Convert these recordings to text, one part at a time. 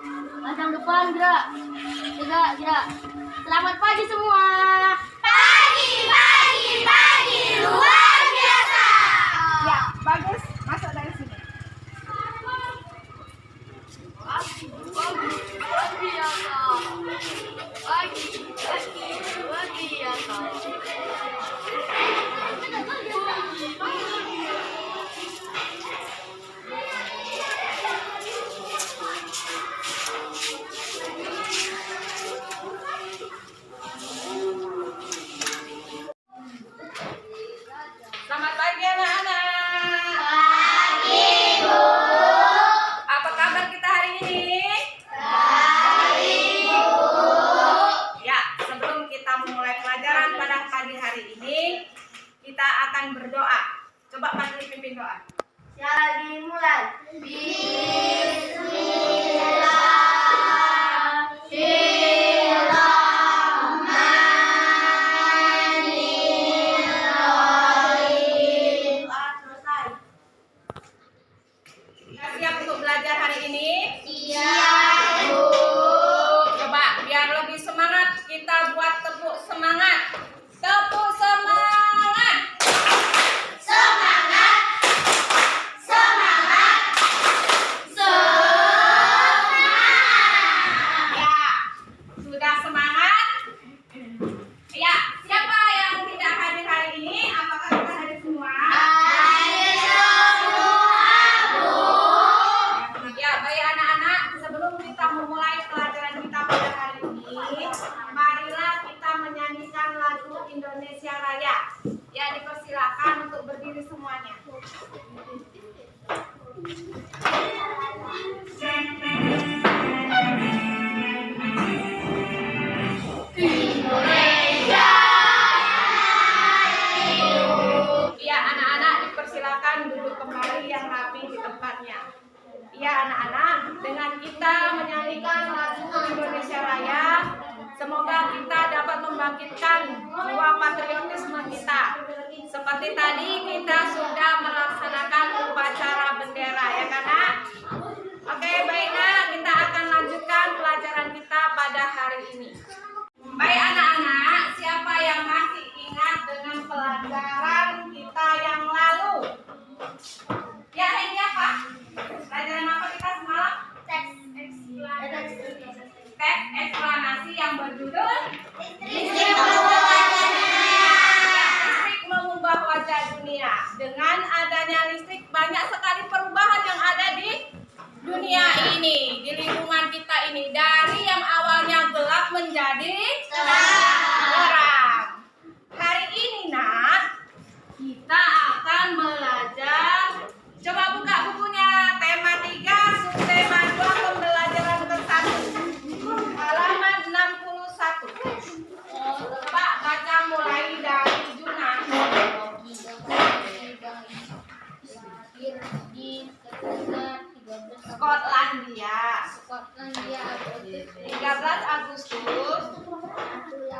Pasang depan, gerak. Gerak, gerak. Selamat pagi semua. Pagi, pagi, pagi, luar biasa. Ya, bagus. Masuk dari sini. Pagi, pagi, luar biasa. Pagi, pagi, luar biasa. Selamat pagi anak-anak. Pagi, Bu. Apa kabar kita hari ini? Pagi, Bu. Ya, sebelum kita memulai pelajaran pada pagi hari ini, kita akan berdoa. Coba panggil pimpin doa. Siapa dimulai? Kita siap untuk belajar hari ini? Siap, Bu. Coba biar lebih semangat, kita buat tepuk semangat. Tepuk semangat. Semangat, semangat, semangat. Ya, sudah semangat? Ya, siapa yang tidak hadir hari ini? Apakah kita hadir semua? Hadir semua, Bu. Ya, baik anak-anak, sebelum kita memulai pelajaran kita pada hari ini, marilah kita menyanyikan lagu Indonesia Raya. Ya, dipersilakan untuk berdiri semuanya. Indonesia. Ya, anak-anak dipersilakan duduk kembali yang rapi di tempatnya. Ya, anak-anak, dengan kita menyanyikan lagu Indonesia Raya, semoga kita dapat membangkitkan jiwa patriotisme kita. Seperti tadi kita sudah melaksanakan upacara bendera, ya kan, Nak? Oke, baiklah, kita akan lanjutkan pelajaran kita pada hari ini. Baik anak-anak, siapa yang masih ingat dengan pelajaran kita yang lalu? Ya, ini apa? Pelajaran apa kita semalam? Teks eksplanasi yang berjudul Listrik mengubah wajah dunia. Listrik mengubah wajah dunia. Dengan adanya listrik, banyak sekali perubahan yang ada di dunia ini, di lingkungan kita ini. Dari yang awalnya gelap menjadi terang. Hari ini, Nak, kita akan belajar. Coba buka bukunya, tema 3, subtema 2, pembelajaran ke-1. Halaman 61. Coba baca mulai dari Juna. Skotlandia. 13 Agustus 1888.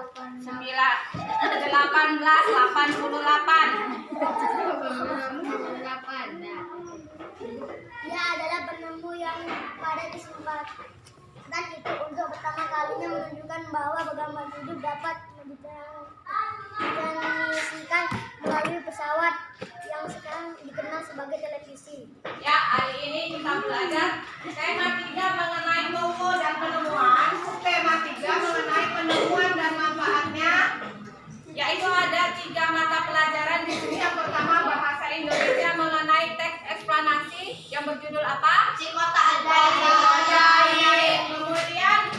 Dia adalah penemu yang pada kesempatan itu untuk pertama kalinya menunjukkan bahwa bagaimana hidup dapat ditransmisikan melalui pesawat yang sekarang dikenal sebagai televisi. Ya, hari ini kita belajar tema 3 mengenai toko dan penemuan, subtema 3 mengenai penemuan dan manfaatnya, yaitu ada 3 mata pelajaran di sini. Yang pertama bahasa Indonesia mengenai teks eksplanasi yang berjudul apa? Si kota ajaib. Ajaib. Kemudian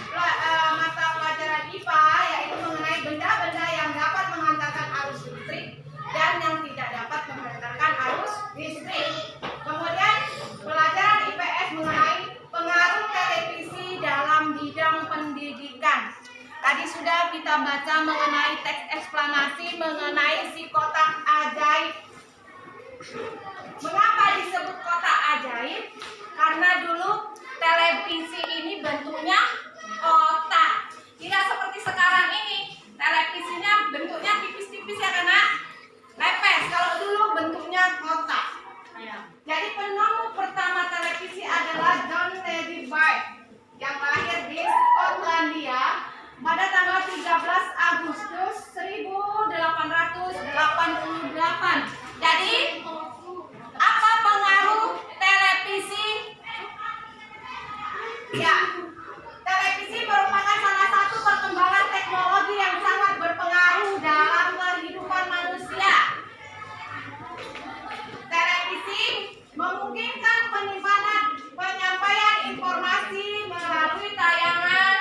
mata pelajaran IPA yaitu mengenai benda-benda yang dapat mengantarkan arus listrik dan yang tidak dapat mengantarkan arus listrik. Kemudian pelajaran IPS mengenai pengaruh televisi dalam bidang pendidikan. Tadi sudah kita baca mengenai teks eksplanasi mengenai si kotak ajaib. Mengapa disebut kotak ajaib? Karena dulu televisi ini bentuknya kotak. Tidak seperti sekarang ini. Televisinya bentuknya tipis-tipis ya, karena lepes. Kalau dulu bentuknya kotak. Jadi penemu pertama televisi adalah John Teddy Baird. yang lahir di Skotlandia pada tanggal 13 Agustus 1888. Jadi, apa pengaruh televisi? Ya, televisi merupakan salah satu perkembangan teknologi yang sangat berpengaruh dalam kehidupan manusia. Televisi memungkinkan penyampaian informasi melalui tayangan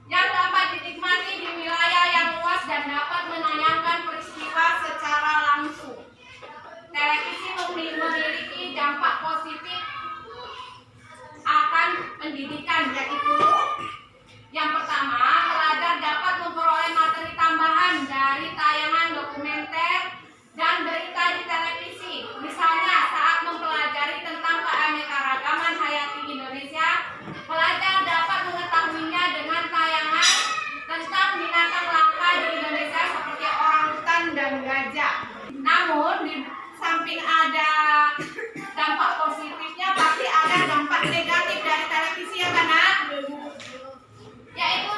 yang dapat dinikmati di wilayah yang luas dan dapat menayangkan peristiwa secara langsung. Televisi memiliki dampak positif akan pendidikan, yaitu yang pertama, pelajar dapat memperoleh materi tambahan dari tayangan dokumenter dan berita di televisi. Misalnya, saat mempelajari tentang keanekaragaman hayati Indonesia, pelajar dapat mengetahuinya dengan tayangan tentang binatang langka di Indonesia seperti orangutan dan gajah. Namun, di samping ada dampak positifnya, pasti ada dampak negatif dari televisi ya kan? Yaitu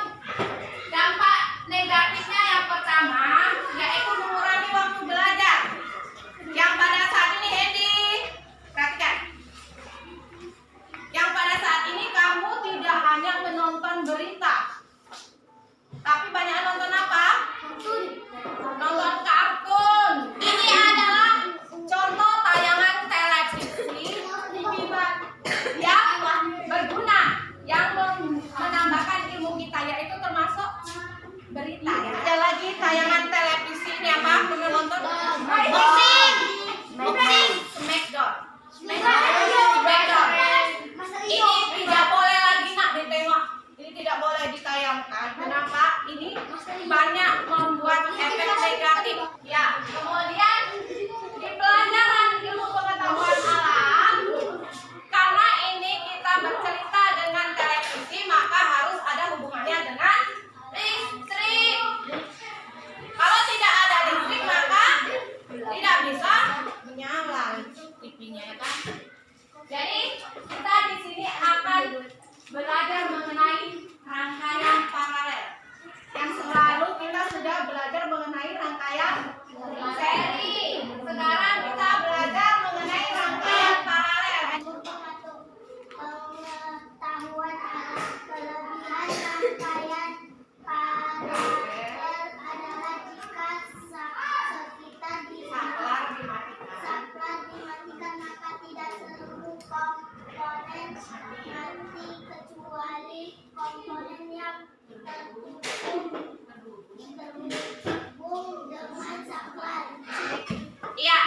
dampak negatifnya yang pertama yaitu mengurangi waktu belajar. Yang pada saat ini, Hendy, perhatikan. Yang pada saat ini kamu tidak hanya menonton berita, tapi banyak nonton apa? Nonton kartun. Ini adalah contoh tayangan televisi yang berguna, yang menambahkan ilmu kita, yaitu termasuk berita. Ada lagi tayangan televisi ini apa? Pernah nonton? Smackdown. Ini tidak boleh lagi nak ditengok. Ini tidak boleh ditayangkan. Kenapa? Ini banyak membuat efek negatif. Ya, kemudian di pelajaran ilmu pengetahuan alam, karena ini kita bercerita dengan televisi, maka harus ada hubungannya dengan listrik. Kalau tidak ada listrik, maka tidak bisa menyala TV-nya, ya kan? Jadi kita di sini akan belajar mengenai rangkaian paralel. Yang selalu kita sudah belajar mengenai rangkaian seri. Sekarang kita belajar mengenai rangkaian paralel. Pengetahuan kelebihan rangkaian paralel adalah jika sekitar Saklar dimatikan. saklar dimatikan, maka tidak seluruh komponen mati kecuali komponen yang terhubung dengan saklar. Iya.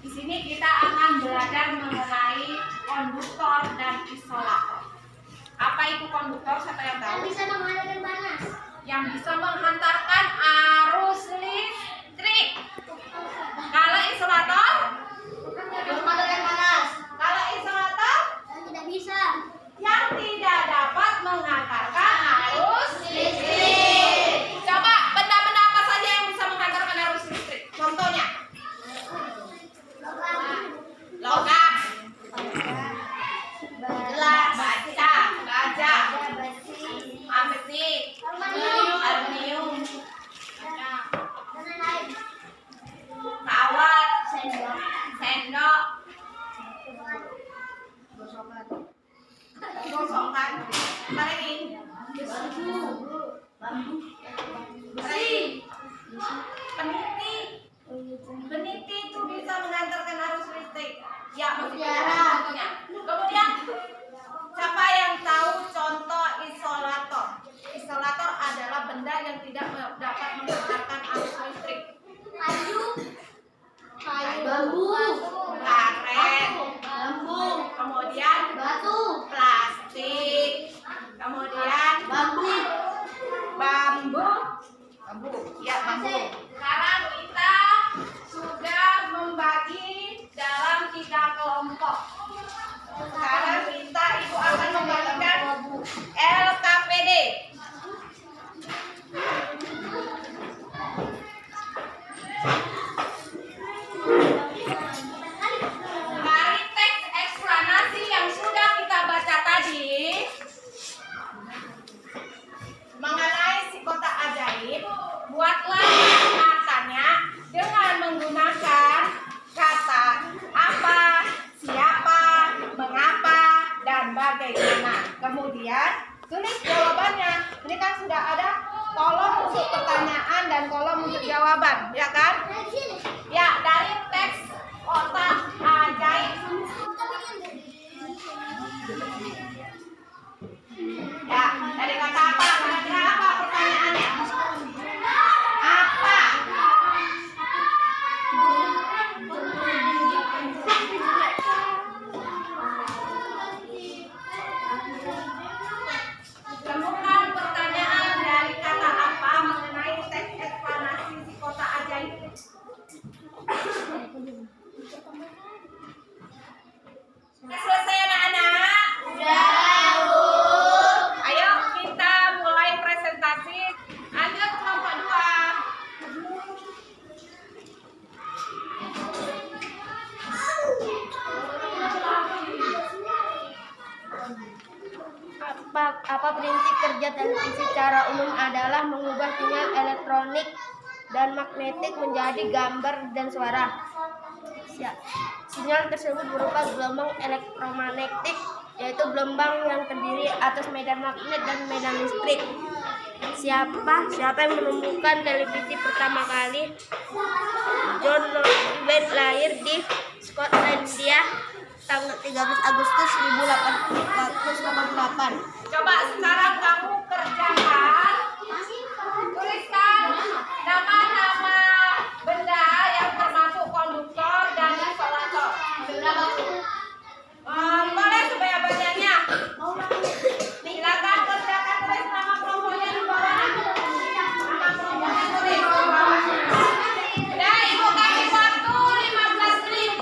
Di sini kita akan belajar mengenai konduktor dan isolator. Apa itu konduktor? Siapa yang tahu? Yang bisa menghantarkan panas. Yang bisa menghantarkan arus listrik. Kalau isolator? Menghantarkan panas. Kalau isolator? Yang tidak bisa. Yang tidak dapat menghantarkan arus listrik. Coba benda-benda apa saja yang bisa menghantarkan arus listrik? Contohnya? Logam, gelas, baja, besi, aluminium, kawat, sendok, gosokan, lagi, besi, peniti itu bisa mengantarkan arus listrik. Ya, contohnya. Kemudian, siapa yang tahu contoh isolator? Isolator adalah benda yang tidak dapat mengantarkan arus listrik. Kayu, Bambu, karet, bambu, kemudian batu, plastik, kemudian bambu, bagaimana. Kemudian tulis jawabannya. Ini kan sudah ada kolom untuk pertanyaan dan kolom untuk jawaban, ya kan? Ya, dari teks kotak ajaib. Ya, dari kata apa? Kira-kira apa pertanyaannya? Apa? Temukan pertanyaan dari kata apa mengenai teks eksplanasi si kota ajaib. Selesai anak-anak? Ayo kita mulai presentasi. Lanjut kelompok 2. Apa prinsip kerja televisi secara umum adalah mengubah sinyal elektronik dan magnetik menjadi gambar dan suara. Sinyal tersebut berupa gelombang elektromagnetik, yaitu gelombang yang terdiri atas medan magnet dan medan listrik. Siapa yang menemukan televisi pertama kali? John Lovejoy lahir di Skotlandia tanggal 13 Agustus 1888. Coba sekarang kamu kerjakan. Tuliskan nama-nama benda yang termasuk konduktor dan isolator. Boleh supaya banyaknya. Silakan kerjakan, tulis nama kelompoknya di bawah. Nama kelompoknya tulis di bawah. Nah, ibu kasih waktu 15 menit.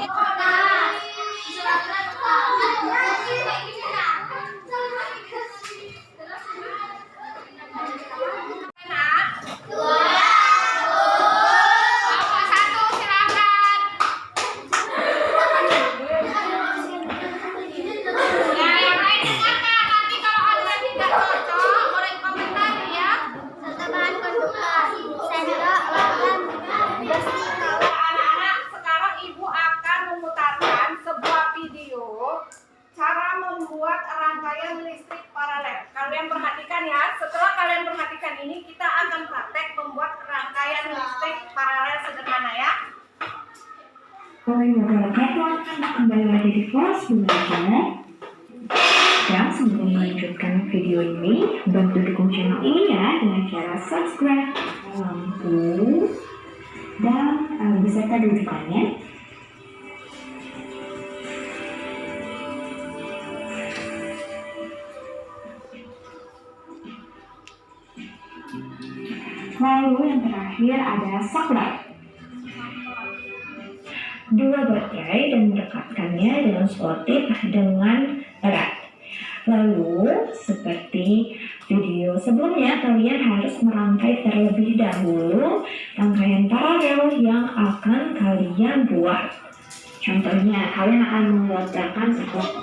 Membuat rangkaian listrik paralel. Kalian perhatikan ya, setelah kalian perhatikan ini kita akan praktek membuat rangkaian listrik paralel sederhana ya. Kembali lagi di kelas belajar. Dan sebelum melanjutkan video ini, bantu dukung channel ini ya dengan cara subscribe, lampu, dan beserta dudukannya. Lalu yang terakhir ada saklar. Dua baterai dan merekatkannya dengan sportif dengan erat. Lalu seperti video sebelumnya, kalian harus merangkai terlebih dahulu rangkaian paralel yang akan kalian buat. Contohnya, kalian akan meletakkan seperti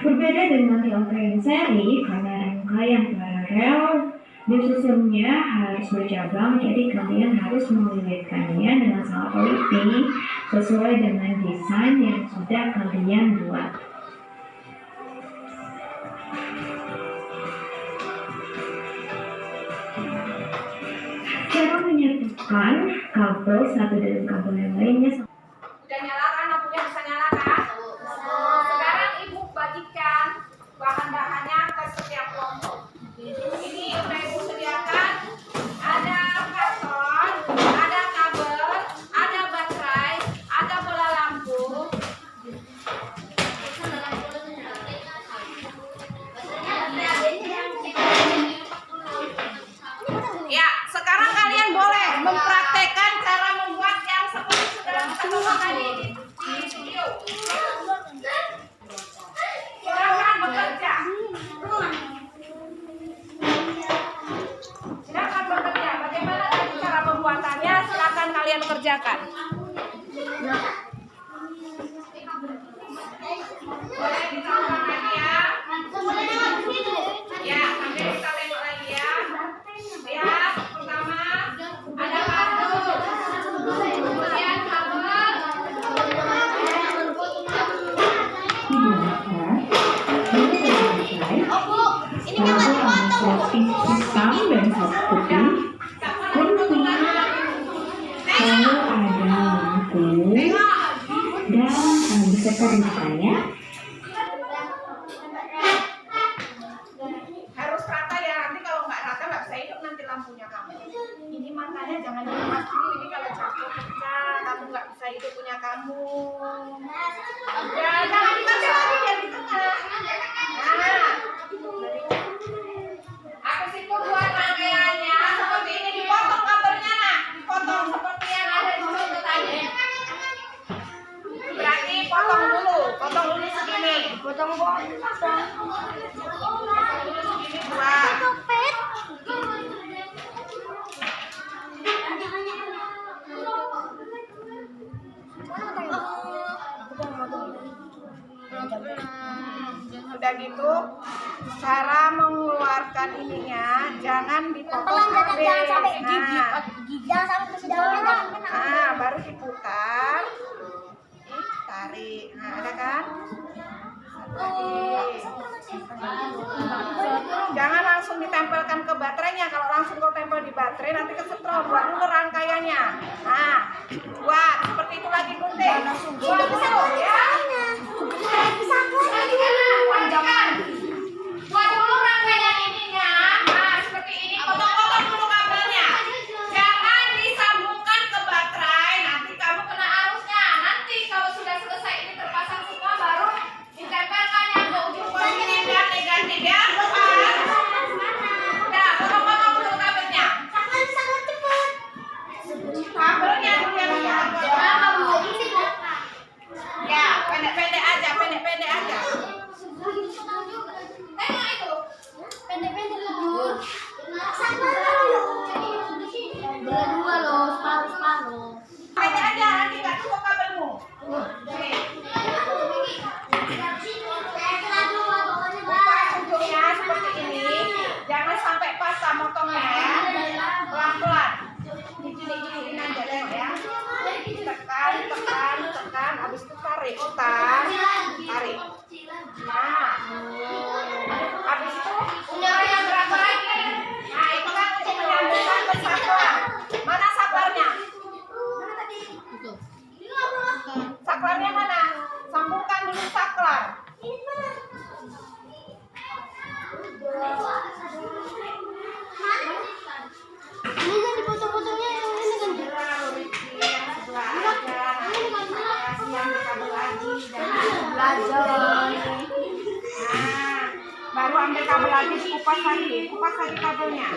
berbeda dengan rangkaian seri, karena rangkaian paralel disusunnya harus bercabang, jadi kalian harus melilitkannya dengan sangat teliti sesuai dengan desain yang sudah kalian buat. Cara menyatukan kabel satu dengan kabel yang lainnya. Udah nyala kan, lampunya bisa nyala kan? Sekarang ibu bagikan bahan-bahannya ke setiap kelompok. Ini udah ibu sediakan. Ada karton, ada kabel, ada baterai, ada bola lampu. kabel administrasi sistem dan soft copy, kunci, lalu ada lampu, dan beserta rujukannya. Harus rata ya, nanti kalau nggak rata nggak bisa hidup nanti lampunya kamu. Ini makanya jangan dilepas dulu, ini kalau jatuh pecah, kamu nggak bisa hidup punya kamu. Ya, jangan dipakai lagi biar di tengah. Nah, aku sih buat rangkaiannya seperti ini, dipotong kabelnya nak, dipotong seperti yang ada di situ tadi. Berarti potong dulu segini. Potong segini dua. Udah gitu, cara mengeluarkan ininya jangan dipotong habis. Jangan sampai gigi. Nah, Jangan sampai ke dalamnya, jangan kena. nah, baru diputar, tarik. Nah, ada kan? Jangan langsung ditempelkan ke baterainya. Kalau langsung kau tempel di baterai nanti kesetrum. Buat dulu rangkaiannya. Nah, buat seperti itu lagi gunting. Buat dulu ya. Buat dulu rangkaian ininya. Nah, seperti ini. Potong-potong dulu kabelnya. Jangan disambungkan ke baterai. Nanti kamu kena arusnya. Nanti kalau sudah selesai ini terpasang semua baru ditempelkan yang ke ujung positif dan negatif ya. Udah, potong-potong dulu kabelnya. Kabelnya dulu yang dipotong. Ya, pendek-pendek aja. Tengok itu. Pendek-pendek loh. Dua loh, separuh. Pendek aja, nanti nggak cukup kabelmu. Nih. Lepas ujungnya seperti ini. Jangan sampai pasang motongnya ya. Pelan-pelan. Gini aja tengok ya. Tekan. Habis itu tarik. Tarik. Nah. Habis itu punya yang berapa lagi? Nah, itu kan untuk menyambungkan ke saklar. Mana saklarnya? Saklarnya mana? Sambungkan dulu saklar. Ini kan dipotong-potongnya yang ini kan. Yang sebelah aja. Yang kabel lagi. Belajar. Nah, baru ambil kabel lagi, kupas lagi kabelnya.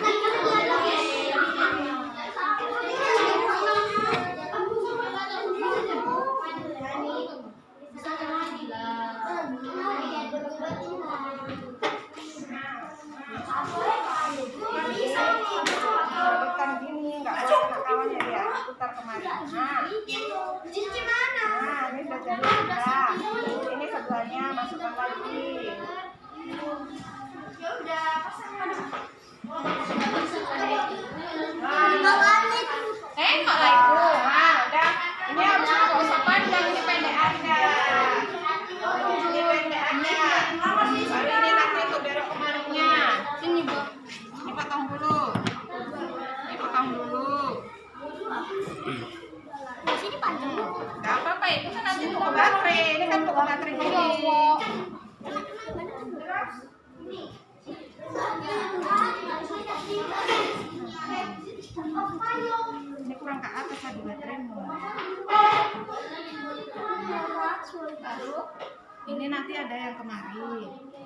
Bukan gini, nggak boleh kena kawannya dia, putar kemari. Nah, ini udah jadi. Ini sebelahnya masukkan lagi. Tengok lah itu. Nah, udah. Ini harus nggak usah panjang, ini pendek aja. Ini pendek aja. Baru ini nanti untuk belok kemarinya. Ini potong dulu. Sini panjang. Gak apa-apa, itu kan nanti untuk baterai. Ini kan untuk baterai gini. Ini kurang ke atas lagi bateraimu. Baru ini nanti ada yang kemari.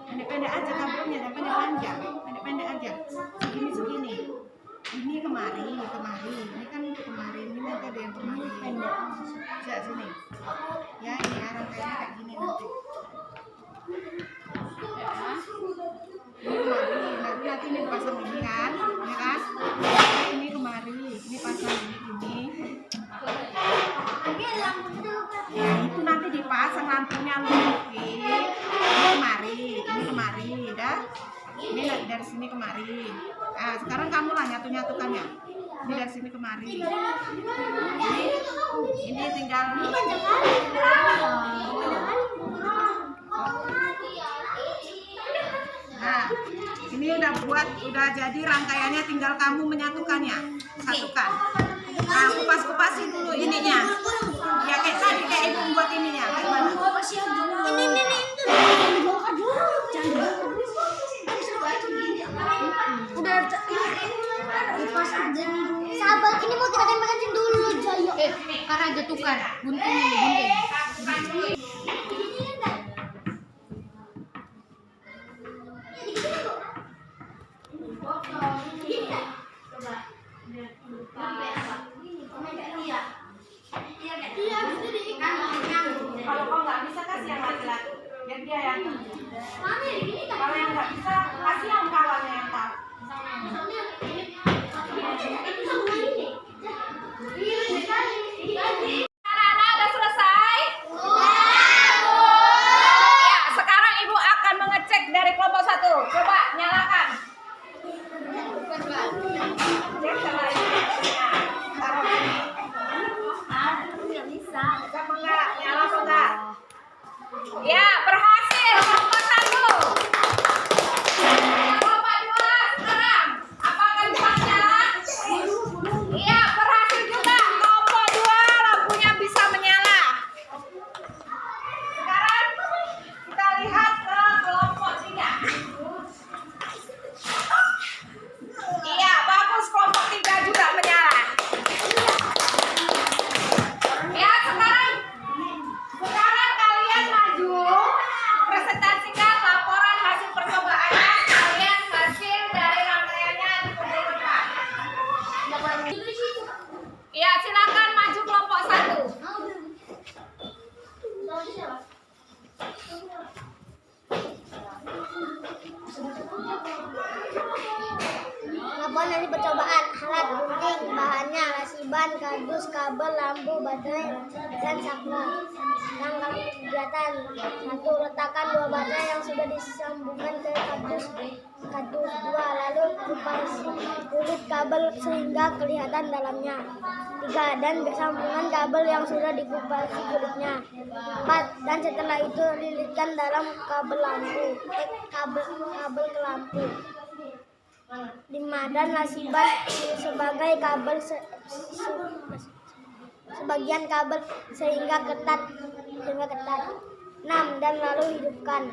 Pendek-pendek aja kabelnya, jangan panjang-panjang. Pendek-pendek aja. Segini. Ini kemari. Ini kan kemari. Ini nanti ada yang kemari. Pendek. Sejak sini. Ya, ini rangkaiannya kayak gini nanti. Ya. Ini kemari. Nanti ini dipasang ini kan, ya kan? Ini kemari. Ini pasang ini. Ya, itu nanti dipasang lampunya lagi. Ini kemari, dah. Ini dari sini kemari. Nah, sekarang kamu lah nyatu-nyatukannya. Ini dari sini kemari. Ini tinggal. Nah, Ini udah jadi rangkaiannya, tinggal kamu menyatukannya, satukan. Nah, kupas-kupasin dulu ininya. Ya kayak tadi, kayak ibu buat ininya. Gimana? Sabar, ini mau kita makan dulu, Jayo. Karena aja tukar, gunting. Kalau kau nggak bisa kasih yang laki-laki, biar dia yang tahu. Kalau yang nggak bisa, kasih yang kawannya yang tahu. Anak-anak udah selesai? Ya, sekarang ibu akan mengecek dari kelompok 1. Coba nyalakan. Cek sama ibu. Nah, taruh ini. Sama enggak? Nyala apa enggak? Ya, berhasil kelompok 1. Kelompok 2 sekarang. Apakah bisa nyala? Iya, berhasil juga. Kelompok 2 lampunya bisa menyala. Sekarang kita lihat ke kelompok 3. Iya, bagus, kelompok 3 juga menyala. Ya, sekarang kalian maju presentasikan laporan hasil percobaannya. Kalian hasil dari rangkaiannya di depan. Ya, silakan maju kelompok 1. Laporan dari percobaan alat gunting, bahannya lasiban, kardus, kabel, lampu, baterai, dan saklar. Langkah kegiatan 1. Letakkan 2 baterai yang sudah disambungkan ke kardus 2, lalu kupas kulit kabel sehingga kelihatan dalamnya. 3. Dan sambungan kabel yang sudah dikupas kulitnya. 4. Dan setelah itu lilitkan dalam kabel ke lampu. 5. Dan lasiban sebagai kabel sebagian kabel sehingga ketat. 6. Dan lalu hidupkan.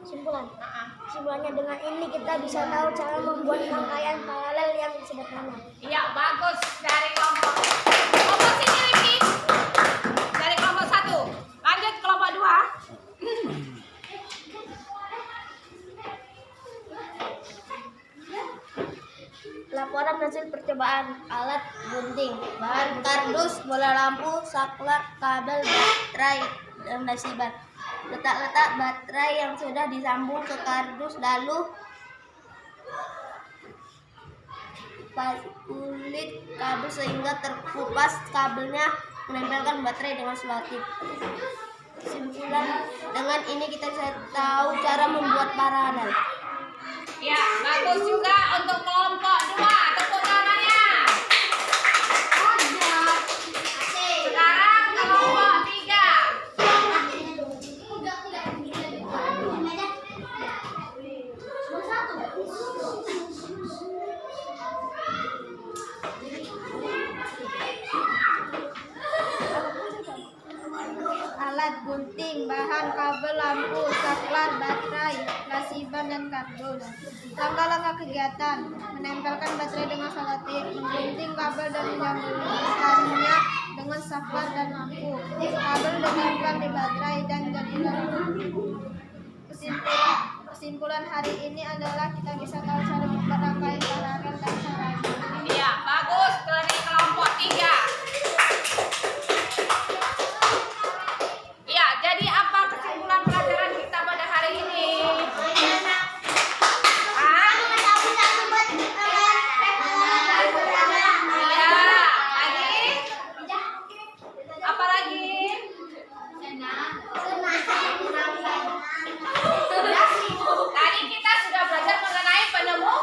Simpulannya, dengan ini kita bisa tahu cara membuat rangkaian paralel yang sederhana. Iya, bagus. Dari kelompok sini, Rifki. Dari kelompok 1. Lanjut kelompok 2. Laporan hasil percobaan alat gunting, bahan kardus, bola lampu, saklar, kabel, baterai, dan lasiban. Letak-letak baterai yang sudah disambung ke kardus, lalu kulit kabel sehingga terkupas kabelnya, menempelkan baterai dengan selotip. Kesimpulan, dengan ini kita bisa tahu cara membuat paralel. Ya, bagus juga untuk kelompok 2. Tepuk tangannya. Sekarang kelompok 3. Alat gunting, bahan kabel, lampu, saklar, baterai, lasiban, dan kardus. Langkah-langkah kegiatan: menempelkan baterai dengan selotip, menggunting kabel dan menyambungkannya dengan saklar dan lampu. Kabel ditempelkan di baterai dan jadi lampu. Kesimpulan hari ini adalah kita bisa tahu cara membuat rangkaian paralel dan caranya. Iya, bagus dari kelompok 3. Ya, jadi apa kesimpulan pelajaran kita pada hari ini? Apa lagi? Tadi kita sudah belajar mengenai penemu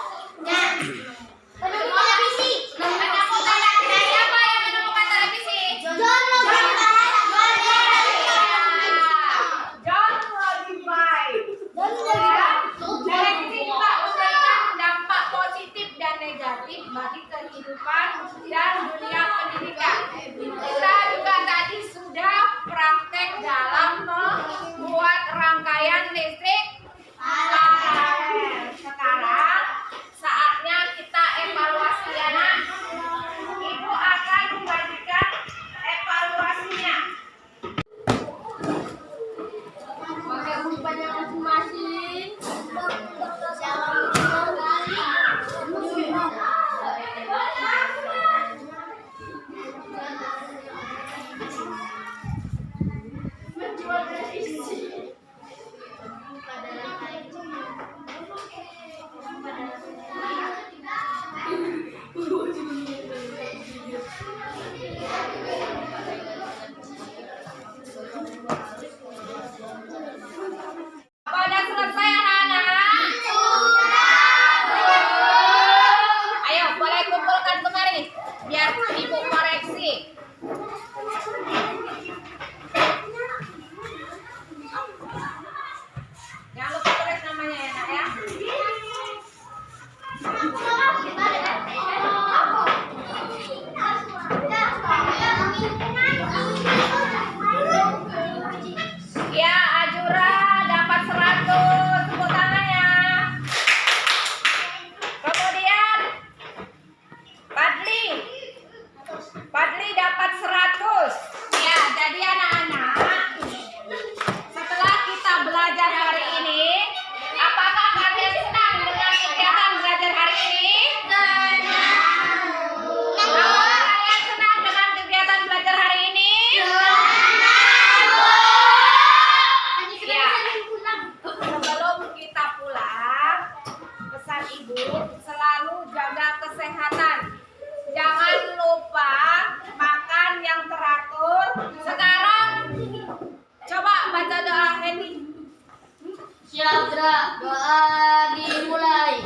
Siap gerak. Doa dimulai.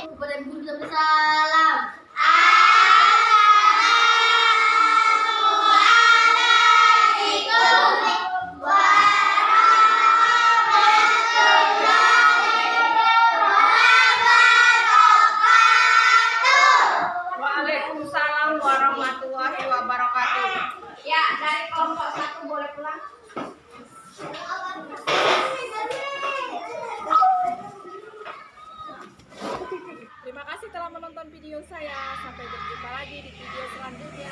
Kepada guru sampai salam. Waalaikumsalam warahmatullahi wabarakatuh. Ya, dari kelompok 1 boleh pulang. Terima kasih telah menonton video saya. Sampai berjumpa lagi di video selanjutnya.